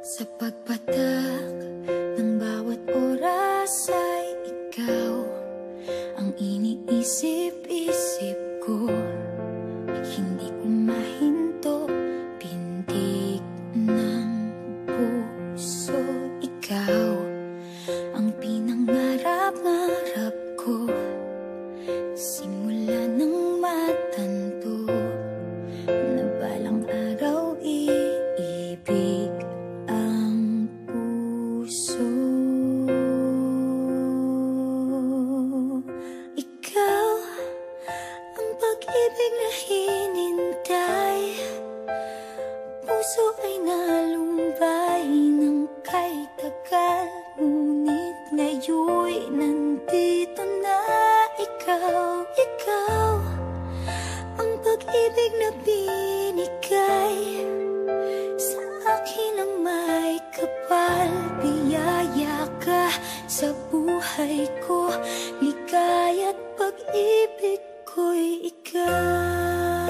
Sa pagpatak ng bawat oras ay ikaw ang iniisip-isip ko. Hindi ko mahinto, pintig ng puso. Ikaw ang pinangarap-ngarap ko, simula ng matanto na balang araw iibig ang puso. Ikaw ang pag-ibig na hinintay, puso ay nalumbay ng kay tagal, ngunit ngayon'y nandito na ikaw. Ikaw ang pag-ibig na binigay sa akin ang may kapal. Biyaya ka sa buhay ko, ligaya't pag-ibig ko'y ikaw.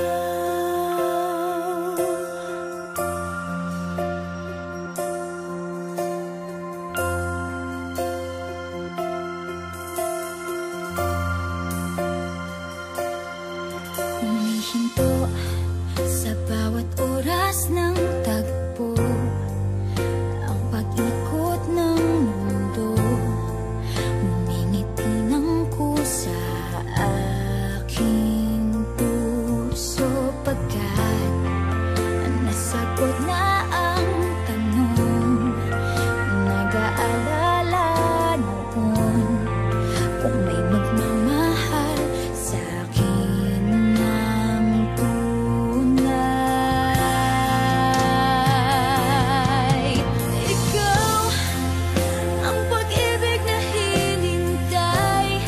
Humihinto sa bawat oras ng tagpo, ang pag-ikot ng mundo, ngumingiti ng kusa aking puso. Pagkat nasagot na ang tanong, nag-aalala noon kung may magmamahal sa akin ng tunay. Ikaw ang pag-ibig na hinintay,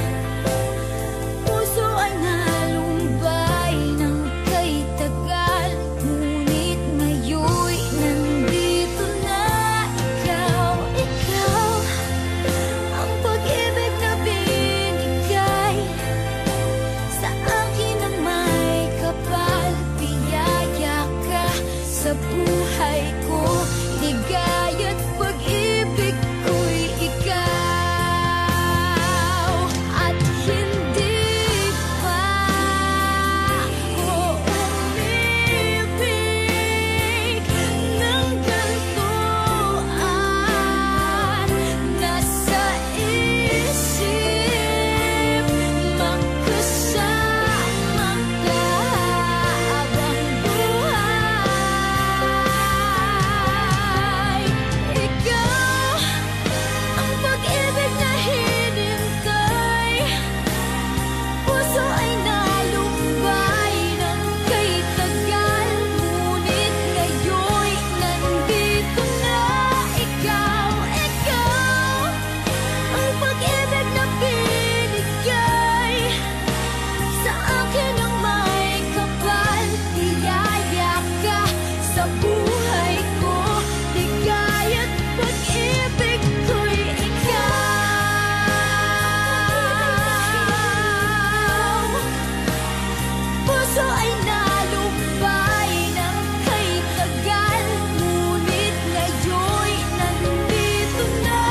puso ay nalumbay ng kay tagal, ngunit ngayon'y nandito na ikaw. Ikaw ang pag-ibig na binigay sa akin ang may kapal. Biyaya ka sa buhay ko, ligaya't pag-ibig ko'y ikaw. At hindi pa ako umibig ng ganito, at nasa isip magkasama ka habang buhay. Ikaw ang pag-ibig na hinintay, puso ay nalumbay ng kay tagal, ngunit ngayon'y nandito na ikaw. Ikaw ang pag-ibig na binigay sa akin ang may kapal. Biyaya ka sa buhay